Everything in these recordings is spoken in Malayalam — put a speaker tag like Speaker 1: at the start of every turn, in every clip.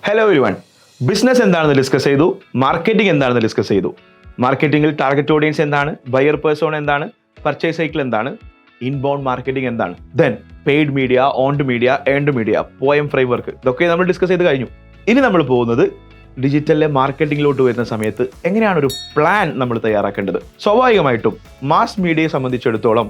Speaker 1: Hello everyone. ബിസിനസ് എന്താണെന്ന് ഡിസ്കസ് ചെയ്തു, മാർക്കറ്റിംഗ് എന്താണെന്ന് ഡിസ്കസ് ചെയ്തു. മാർക്കറ്റിംഗിൽ ടാർഗറ്റ് ഓഡിയൻസ് എന്താണ്, ബയർ പേഴ്സോൺ എന്താണ്, പർച്ചേസ് സൈക്കിൾ എന്താണ്, ഇൻബൗണ്ട് മാർക്കറ്റിംഗ് എന്താണ്, then paid media, owned media, earned media, poem framework, ഇതൊക്കെ നമ്മൾ ഡിസ്കസ് ചെയ്ത് കഴിഞ്ഞു. ഇനി നമ്മൾ പോകുന്നത് ഡിജിറ്റലിലെ മാർക്കറ്റിംഗിലോട്ട് വരുന്ന സമയത്ത് എങ്ങനെയാണ് ഒരു പ്ലാൻ നമ്മൾ തയ്യാറാക്കേണ്ടത്. സ്വാഭാവികമായിട്ടും മാസ് മീഡിയയെ സംബന്ധിച്ചിടത്തോളം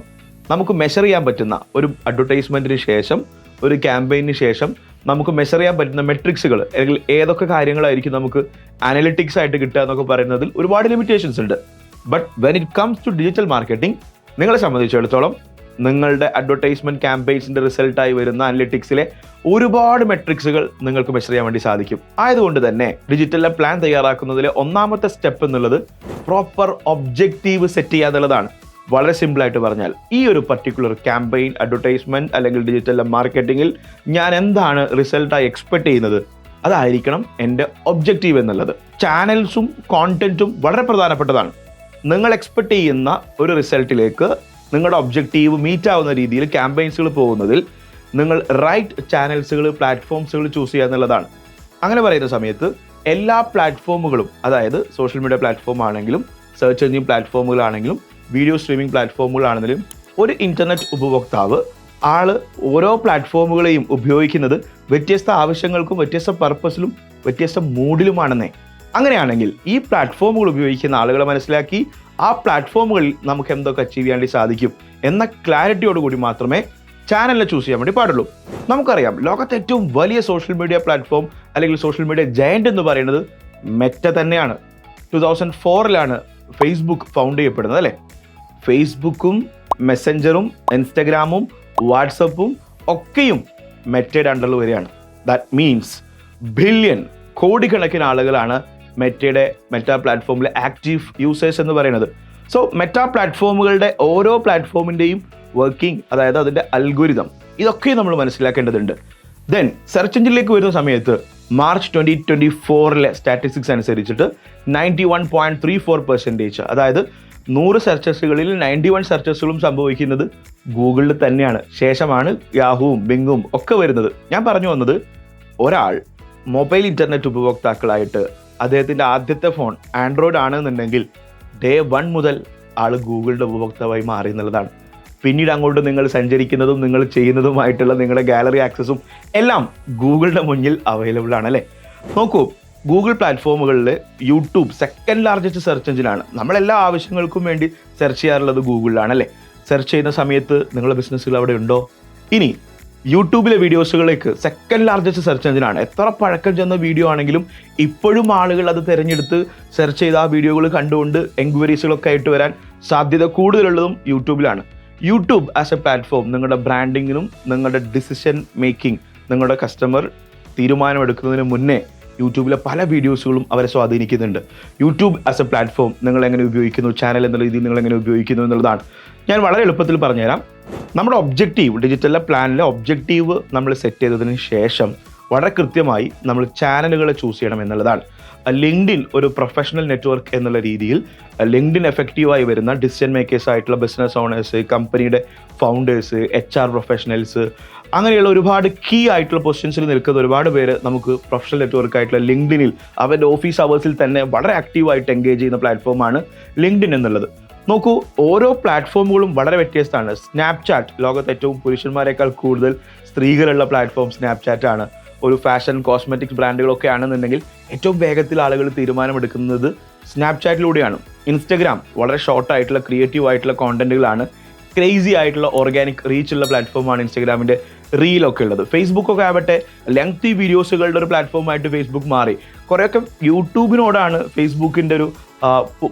Speaker 1: നമുക്ക് മെഷർ ചെയ്യാൻ പറ്റുന്ന ഒരു അഡ്വർടൈസ്മെന്റിന് ശേഷം, ഒരു ക്യാമ്പയിന് ശേഷം നമുക്ക് മെഷർ ചെയ്യാൻ പറ്റുന്ന മെട്രിക്സുകൾ അല്ലെങ്കിൽ ഏതൊക്കെ കാര്യങ്ങളായിരിക്കും നമുക്ക് അനലിറ്റിക്സ് ആയിട്ട് കിട്ടുക എന്നൊക്കെ പറയുന്നതിൽ ഒരുപാട് ലിമിറ്റേഷൻസ് ഉണ്ട്. But when it comes to digital marketing, നിങ്ങളെ സംബന്ധിച്ചിടത്തോളം നിങ്ങളുടെ അഡ്വർടൈസ്മെന്റ് ക്യാമ്പയിൻസിന്റെ റിസൾട്ടായി വരുന്ന അനലിറ്റിക്സിലെ ഒരുപാട് മെട്രിക്സുകൾ നിങ്ങൾക്ക് മെഷർ ചെയ്യാൻ വേണ്ടി സാധിക്കും. ആയതുകൊണ്ട് തന്നെ ഡിജിറ്റലിലെ പ്ലാൻ തയ്യാറാക്കുന്നതിലെ ഒന്നാമത്തെ സ്റ്റെപ്പ് എന്നുള്ളത് പ്രോപ്പർ ഒബ്ജക്റ്റീവ് സെറ്റ് ചെയ്യുക എന്നുള്ളതാണ്. വളരെ സിമ്പിൾ ആയിട്ട് പറഞ്ഞാൽ, ഈ ഒരു പർട്ടിക്കുലർ ക്യാമ്പയിൻ, അഡ്വർടൈസ്മെന്റ് അല്ലെങ്കിൽ ഡിജിറ്റൽ മാർക്കറ്റിംഗിൽ ഞാൻ എന്താണ് റിസൾട്ടായി എക്സ്പെക്ട് ചെയ്യുന്നത്, അതായിരിക്കണം എൻ്റെ ഒബ്ജക്റ്റീവ് എന്നുള്ളത്. ചാനൽസും കോണ്ടന്റും വളരെ പ്രധാനപ്പെട്ടതാണ്. നിങ്ങൾ എക്സ്പെക്ട് ചെയ്യുന്ന ഒരു റിസൾട്ടിലേക്ക് നിങ്ങളുടെ ഒബ്ജക്റ്റീവ് മീറ്റ് ആവുന്ന രീതിയിൽ ക്യാമ്പയിൻസുകൾ പോകുന്നതിൽ നിങ്ങൾ റൈറ്റ് ചാനൽസുകൾ, പ്ലാറ്റ്ഫോംസുകൾ ചൂസ് ചെയ്യുക എന്നുള്ളതാണ്. അങ്ങനെ പറയുന്ന സമയത്ത് എല്ലാ പ്ലാറ്റ്ഫോമുകളും, അതായത് സോഷ്യൽ മീഡിയ പ്ലാറ്റ്ഫോം ആണെങ്കിലും, സെർച്ച് എഞ്ചിൻ പ്ലാറ്റ്ഫോമുകളാണെങ്കിലും, വീഡിയോ സ്ട്രീമിംഗ് പ്ലാറ്റ്ഫോമുകളാണെങ്കിലും, ഒരു ഇൻ്റർനെറ്റ് ഉപഭോക്താവ് ഓരോ പ്ലാറ്റ്ഫോമുകളെയും ഉപയോഗിക്കുന്നത് വ്യത്യസ്ത ആവശ്യങ്ങൾക്കും വ്യത്യസ്ത പർപ്പസിലും വ്യത്യസ്ത മൂഡിലുമാണെന്നേ. അങ്ങനെയാണെങ്കിൽ ഈ പ്ലാറ്റ്ഫോമുകൾ ഉപയോഗിക്കുന്ന ആളുകളെ മനസ്സിലാക്കി ആ പ്ലാറ്റ്ഫോമുകളിൽ നമുക്ക് എന്തൊക്കെ അച്ചീവ് ചെയ്യാൻ വേണ്ടി സാധിക്കും എന്ന ക്ലാരിറ്റിയോടുകൂടി മാത്രമേ ചാനലിനെ ചൂസ് ചെയ്യാൻ വേണ്ടി പാടുള്ളൂ. നമുക്കറിയാം, ലോകത്തെ ഏറ്റവും വലിയ സോഷ്യൽ മീഡിയ പ്ലാറ്റ്ഫോം അല്ലെങ്കിൽ സോഷ്യൽ മീഡിയ ജയന്റ് എന്ന് പറയുന്നത് മെറ്റ തന്നെയാണ്. 2004 ഫേസ്ബുക്ക് ഫൗണ്ട് ചെയ്യപ്പെടുന്നത്, അല്ലേ? ഫേസ്ബുക്കും മെസ്സഞ്ചറും ഇൻസ്റ്റഗ്രാമും വാട്സപ്പും ഒക്കെയും മെറ്റയുടെ അണ്ടറിൽ വരികയാണ്. ദാറ്റ് മീൻസ് കോടിക്കണക്കിന് ആളുകളാണ് മെറ്റ പ്ലാറ്റ്ഫോമിലെ ആക്റ്റീവ് യൂസേഴ്സ് എന്ന് പറയുന്നത്. സോ മെറ്റ പ്ലാറ്റ്ഫോമുകളുടെ ഓരോ പ്ലാറ്റ്ഫോമിൻ്റെയും വർക്കിംഗ്, അതായത് അതിൻ്റെ അൽഗോരിതം, ഇതൊക്കെ നമ്മൾ മനസ്സിലാക്കേണ്ടതുണ്ട്. ദെൻ സെർച്ച് എഞ്ചിനിലേക്ക് വരുന്ന സമയത്ത് മാർച്ച് 2024 സ്റ്റാറ്റിസ്റ്റിക്സ് അനുസരിച്ചിട്ട് 91.34%, അതായത് 100 സെർച്ചസുകളിൽ 91 സെർച്ചസുകളും സംഭവിക്കുന്നത് ഗൂഗിളിൽ തന്നെയാണ്. ശേഷമാണ് യാഹുവും ബിങ്ങും ഒക്കെ വരുന്നത്. ഞാൻ പറഞ്ഞു വന്നത്, ഒരാൾ മൊബൈൽ ഇൻ്റർനെറ്റ് ഉപഭോക്താക്കളായിട്ട് അദ്ദേഹത്തിൻ്റെ ആദ്യത്തെ ഫോൺ ആൻഡ്രോയിഡ് ആണെന്നുണ്ടെങ്കിൽ ഡേ 1 മുതൽ ആൾ ഗൂഗിളിൻ്റെ ഉപഭോക്താവായി മാറി എന്നുള്ളതാണ്. പിന്നീട് അങ്ങോട്ട് നിങ്ങൾ സഞ്ചരിക്കുന്നതും നിങ്ങൾ ചെയ്യുന്നതുമായിട്ടുള്ള നിങ്ങളുടെ ഗാലറി ആക്സസും എല്ലാം ഗൂഗിളിൻ്റെ മുന്നിൽ അവൈലബിൾ ആണ്, അല്ലേ? നോക്കൂ, ഗൂഗിൾ പ്ലാറ്റ്ഫോമുകളിൽ യൂട്യൂബ് സെക്കൻഡ് ലാർജസ്റ്റ് സെർച്ച് എഞ്ചിനാണ്. നമ്മളെല്ലാ ആവശ്യങ്ങൾക്കും വേണ്ടി സെർച്ച് ചെയ്യാറുള്ളത് ഗൂഗിളിലാണ്, അല്ലേ? സെർച്ച് ചെയ്യുന്ന സമയത്ത് നിങ്ങളുടെ ബിസിനസ്സുകൾ അവിടെ ഉണ്ടോ? ഇനി യൂട്യൂബിലെ വീഡിയോസുകളിലേക്ക് സെക്കൻഡ് ലാർജസ്റ്റ് സെർച്ച് എഞ്ചിനാണ്. എത്ര പഴക്കം ചെന്ന വീഡിയോ ആണെങ്കിലും ഇപ്പോഴും ആളുകൾ അത് തിരഞ്ഞെടുത്ത് സെർച്ച് ചെയ്ത് ആ വീഡിയോകൾ കണ്ടുകൊണ്ട് എൻക്വയറീസുകളൊക്കെ ആയിട്ട് വരാൻ സാധ്യത കൂടുതലുള്ളതും യൂട്യൂബിലാണ്. യൂട്യൂബ് ആസ് എ പ്ലാറ്റ്ഫോം നിങ്ങളുടെ ബ്രാൻഡിങ്ങിനും നിങ്ങളുടെ ഡിസിഷൻ മേക്കിംഗ്, നിങ്ങളുടെ കസ്റ്റമർ തീരുമാനമെടുക്കുന്നതിന് മുന്നേ യൂട്യൂബിലെ പല വീഡിയോസുകളും അവരെ സ്വാധീനിക്കുന്നുണ്ട്. യൂട്യൂബ് ആസ് എ പ്ലാറ്റ്ഫോം നിങ്ങൾ എങ്ങനെ ഉപയോഗിക്കുന്നു, ചാനൽ എന്ന രീതിയിൽ നിങ്ങൾ എങ്ങനെ ഉപയോഗിക്കുന്നു എന്നുള്ളതാണ്. ഞാൻ വളരെ എളുപ്പത്തിൽ പറഞ്ഞുതരാം. നമ്മുടെ ഒബ്ജക്റ്റീവ്, ഡിജിറ്റലിലെ പ്ലാനിലെ ഒബ്ജക്റ്റീവ് നമ്മൾ സെറ്റ് ചെയ്തതിന് ശേഷം വളരെ കൃത്യമായി നമ്മൾ ചാനലുകളെ ചൂസ് ചെയ്യണം എന്നുള്ളതാണ്. ലിങ്ക്ഡിൻ ഒരു പ്രൊഫഷണൽ നെറ്റ്വർക്ക് എന്നുള്ള രീതിയിൽ ലിങ്ക്ഡിൻ എഫക്റ്റീവായി വരുന്ന ഡിസിഷൻ മേക്കേഴ്സ് ആയിട്ടുള്ള ബിസിനസ് ഓണേഴ്സ്, കമ്പനിയുടെ ഫൗണ്ടേഴ്സ്, HR പ്രൊഫഷണൽസ്, അങ്ങനെയുള്ള ഒരുപാട് കീ ആയിട്ടുള്ള പൊസിഷൻസിൽ നിൽക്കുന്ന ഒരുപാട് പേര് നമുക്ക് പ്രൊഫഷണൽ നെറ്റ്വർക്ക് ആയിട്ടുള്ള ലിങ്ക്ഡിനിൽ അവരുടെ ഓഫീസ് അവേഴ്സിൽ തന്നെ വളരെ ആക്റ്റീവായിട്ട് എൻഗേജ് ചെയ്യുന്ന പ്ലാറ്റ്ഫോമാണ് ലിങ്ക്ഡിൻ എന്നുള്ളത്. നോക്കൂ, ഓരോ പ്ലാറ്റ്ഫോമുകളും വളരെ വ്യത്യസ്തമാണ്. സ്നാപ്ചാറ്റ് ലോകത്ത് ഏറ്റവും പുരുഷന്മാരെക്കാൾ കൂടുതൽ സ്ത്രീകളുള്ള പ്ലാറ്റ്ഫോം സ്നാപ്ചാറ്റ് ആണ്. ഒരു ഫാഷൻ, കോസ്മെറ്റിക്സ് ബ്രാൻഡുകളൊക്കെ ആണെന്നുണ്ടെങ്കിൽ ഏറ്റവും വേഗത്തിൽ ആളുകൾ തീരുമാനമെടുക്കുന്നത് സ്നാപ്ചാറ്റിലൂടെയാണ്. ഇൻസ്റ്റഗ്രാം വളരെ ഷോർട്ടായിട്ടുള്ള ക്രിയേറ്റീവ് ആയിട്ടുള്ള കോണ്ടന്റുകളാണ്. ക്രേസി ആയിട്ടുള്ള ഓർഗാനിക് റീച്ചുള്ള പ്ലാറ്റ്ഫോമാണ് ഇൻസ്റ്റഗ്രാമിൻ്റെ റീലൊക്കെ ഉള്ളത്. ഫേസ്ബുക്കൊക്കെ ആവട്ടെ ലെങ്തി വീഡിയോസുകളുടെ ഒരു പ്ലാറ്റ്ഫോമായിട്ട് ഫേസ്ബുക്ക് മാറി. കുറേയൊക്കെ യൂട്യൂബിനോടാണ് ഫേസ്ബുക്കിൻ്റെ ഒരു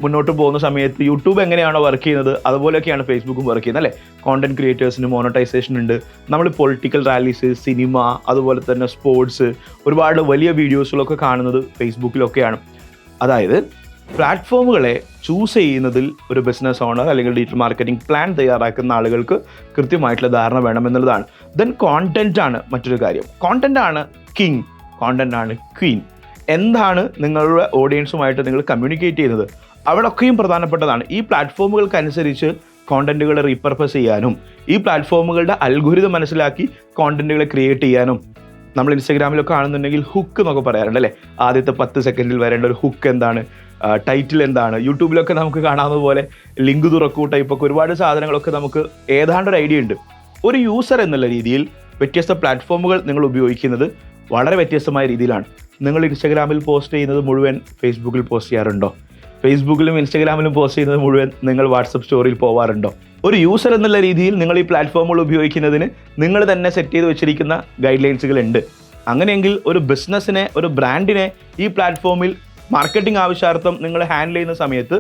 Speaker 1: മുന്നോട്ട് പോകുന്ന സമയത്ത് യൂട്യൂബ് എങ്ങനെയാണോ വർക്ക് ചെയ്യുന്നത് അതുപോലെയൊക്കെയാണ് ഫേസ്ബുക്കും വർക്ക് ചെയ്യുന്നത്, അല്ലേ? കോണ്ടന്റ് ക്രിയേറ്റേഴ്സിന് മോണറ്റൈസേഷൻ ഉണ്ട്. നമ്മൾ പൊളിറ്റിക്കൽ റാലീസ്, സിനിമ, അതുപോലെ തന്നെ സ്പോർട്സ്, ഒരുപാട് വലിയ വീഡിയോസുകളൊക്കെ കാണുന്നത് ഫേസ്ബുക്കിലൊക്കെയാണ്. അതായത് പ്ലാറ്റ്ഫോമുകളെ ചൂസ് ചെയ്യുന്നതിൽ ഒരു ബിസിനസ് ഓണർ അല്ലെങ്കിൽ ഡിജിറ്റൽ മാർക്കറ്റിംഗ് പ്ലാൻ തയ്യാറാക്കുന്ന ആളുകൾക്ക് കൃത്യമായിട്ടുള്ള ധാരണ വേണം എന്നുള്ളതാണ്. ദെൻ കോണ്ടന്റ് ആണ് മറ്റൊരു കാര്യം. കോണ്ടന്റ് ആണ് കിങ്, കോണ്ടന്റ് ആണ് ക്വീൻ. എന്താണ് നിങ്ങളുടെ ഓഡിയൻസുമായിട്ട് നിങ്ങൾ കമ്മ്യൂണിക്കേറ്റ് ചെയ്യുന്നത്, അവിടെയൊക്കെയും പ്രധാനപ്പെട്ടതാണ്. ഈ പ്ലാറ്റ്ഫോമുകൾക്കനുസരിച്ച് കോണ്ടന്റുകളെ റീപർപ്പസ് ചെയ്യാനും ഈ പ്ലാറ്റ്ഫോമുകളുടെ അൽഗോരിതം മനസ്സിലാക്കി കോണ്ടന്റുകളെ ക്രിയേറ്റ് ചെയ്യാനും നമ്മൾ ഇൻസ്റ്റാഗ്രാമിലൊക്കെ കാണുന്നുണ്ടെങ്കിൽ ഹുക്ക് എന്നൊക്കെ പറയാറുണ്ട് അല്ലേ? ആദ്യത്തെ 10 സെക്കൻഡിൽ വരേണ്ട ഒരു ഹുക്ക് എന്താണ്, ടൈറ്റിൽ എന്താണ്, യൂട്യൂബിലൊക്കെ നമുക്ക് കാണാവുന്ന പോലെ ലിങ്ക് തുറക്കൂ ടൈപ്പൊക്കെ ഒരുപാട് സാധനങ്ങളൊക്കെ നമുക്ക് ഏതാണ്ട് ഒരു ഐഡിയ ഉണ്ട്. ഒരു യൂസർ എന്നുള്ള രീതിയിൽ വ്യത്യസ്ത പ്ലാറ്റ്ഫോമുകൾ നിങ്ങൾ ഉപയോഗിക്കുന്നത് വളരെ വ്യത്യസ്തമായ രീതിയിലാണ്. നിങ്ങൾ ഇൻസ്റ്റാഗ്രാമിൽ പോസ്റ്റ് ചെയ്യുന്നത് മുഴുവൻ ഫേസ്ബുക്കിൽ പോസ്റ്റ് ചെയ്യാറുണ്ടോ? ഫേസ്ബുക്കിലും ഇൻസ്റ്റാഗ്രാമിലും പോസ്റ്റ് ചെയ്യുന്നത് മുഴുവൻ നിങ്ങൾ വാട്സപ്പ് സ്റ്റോറിയിൽ പോവാറുണ്ടോ? ഒരു യൂസർ എന്നുള്ള രീതിയിൽ നിങ്ങൾ ഈ പ്ലാറ്റ്ഫോമുകൾ ഉപയോഗിക്കുന്നതിന് നിങ്ങൾ തന്നെ സെറ്റ് ചെയ്ത് വെച്ചിരിക്കുന്ന ഗൈഡ് ലൈൻസുകൾ ഉണ്ട്. അങ്ങനെയെങ്കിൽ ഒരു ബിസിനസ്സിനെ, ഒരു ബ്രാൻഡിനെ ഈ പ്ലാറ്റ്ഫോമിൽ മാർക്കറ്റിംഗ് ആവശ്യാർത്ഥം നിങ്ങൾ ഹാൻഡിൽ ചെയ്യുന്ന സമയത്ത്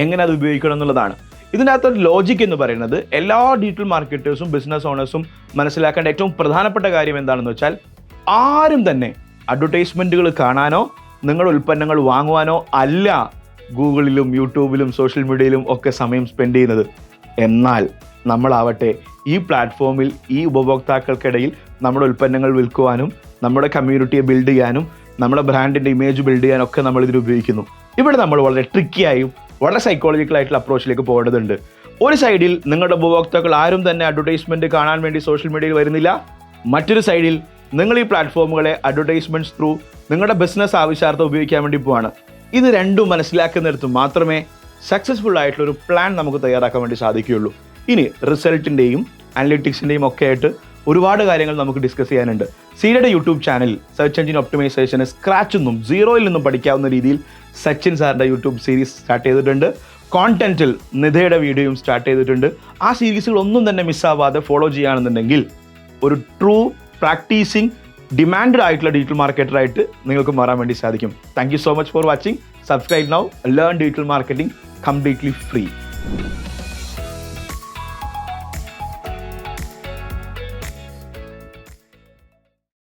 Speaker 1: എങ്ങനെ അത് ഉപയോഗിക്കണം എന്നുള്ളതാണ്. ഇതിനകത്തൊരു ലോജിക് എന്ന് പറയുന്നത് എല്ലാ ഡിജിറ്റൽ മാർക്കറ്റേഴ്സും ബിസിനസ് ഓണേഴ്സും മനസ്സിലാക്കേണ്ട ഏറ്റവും പ്രധാനപ്പെട്ട കാര്യം എന്താണെന്ന് വെച്ചാൽ, ആരും തന്നെ അഡ്വർടൈസ്മെൻറ്റുകൾ കാണാനോ നിങ്ങളുടെ ഉൽപ്പന്നങ്ങൾ വാങ്ങുവാനോ അല്ല ഗൂഗിളിലും യൂട്യൂബിലും സോഷ്യൽ മീഡിയയിലും ഒക്കെ സമയം സ്പെൻഡ് ചെയ്യുന്നത്. എന്നാൽ നമ്മളാവട്ടെ ഈ പ്ലാറ്റ്ഫോമിൽ ഈ ഉപഭോക്താക്കൾക്കിടയിൽ നമ്മുടെ ഉൽപ്പന്നങ്ങൾ വിൽക്കുവാനും നമ്മുടെ കമ്മ്യൂണിറ്റിയെ ബിൽഡ് ചെയ്യാനും നമ്മുടെ ബ്രാൻഡിൻ്റെ ഇമേജ് ബിൽഡ് ചെയ്യാനൊക്കെ നമ്മൾ ഇതിൽ ഉപയോഗിക്കുന്നു. ഇവിടെ നമ്മൾ വളരെ ട്രിക്കിയായും വളരെ സൈക്കോളജിക്കലായിട്ടുള്ള അപ്രോച്ചിലേക്ക് പോകേണ്ടതുണ്ട്. ഒരു സൈഡിൽ നിങ്ങളുടെ ഉപഭോക്താക്കൾ ആരും തന്നെ അഡ്വർടൈസ്മെൻറ്റ് കാണാൻ വേണ്ടി സോഷ്യൽ മീഡിയയിൽ വരുന്നില്ല. മറ്റൊരു സൈഡിൽ നിങ്ങൾ ഈ പ്ലാറ്റ്ഫോമുകളെ അഡ്വർടൈസ്മെൻറ്റ്സ് ത്രൂ നിങ്ങളുടെ ബിസിനസ് ആവശ്യാർത്ഥം ഉപയോഗിക്കാൻ വേണ്ടി പോവാണ്. ഇത് രണ്ടും മനസ്സിലാക്കുന്നിടത്ത് മാത്രമേ സക്സസ്ഫുൾ ആയിട്ടുള്ളൊരു പ്ലാൻ നമുക്ക് തയ്യാറാക്കാൻ വേണ്ടി സാധിക്കുകയുള്ളൂ. ഇനി റിസൾട്ടിൻ്റെയും അനലിറ്റിക്സിൻ്റെയും ഒക്കെ ആയിട്ട് ഒരുപാട് കാര്യങ്ങൾ നമുക്ക് ഡിസ്കസ് ചെയ്യാനുണ്ട്. സീഡയുടെ യൂട്യൂബ് ചാനൽ സെർച്ച് എഞ്ചിൻ ഒപ്റ്റിമൈസേഷന് സ്ക്രാച്ചിൽ നിന്നും സീറോയിൽ നിന്നും പഠിക്കാവുന്ന രീതിയിൽ സച്ചിൻ സാറിൻ്റെ യൂട്യൂബ് സീരീസ് സ്റ്റാർട്ട് ചെയ്തിട്ടുണ്ട്. കോണ്ടന്റിൽ നിധയുടെ വീഡിയോയും സ്റ്റാർട്ട് ചെയ്തിട്ടുണ്ട്. ആ സീരീസുകളൊന്നും തന്നെ മിസ്സാവാതെ ഫോളോ ചെയ്യുകയാണെന്നുണ്ടെങ്കിൽ ഒരു ട്രൂ പ്രാക്ടീസിങ് ഡിമാൻഡ് ആയിട്ടുള്ള ഡിജിറ്റൽ മാർക്കറ്ററായിട്ട് നിങ്ങൾക്ക് മാറാൻ വേണ്ടി സാധിക്കും. Thank you so much for watching. Subscribe now, learn digital marketing completely free.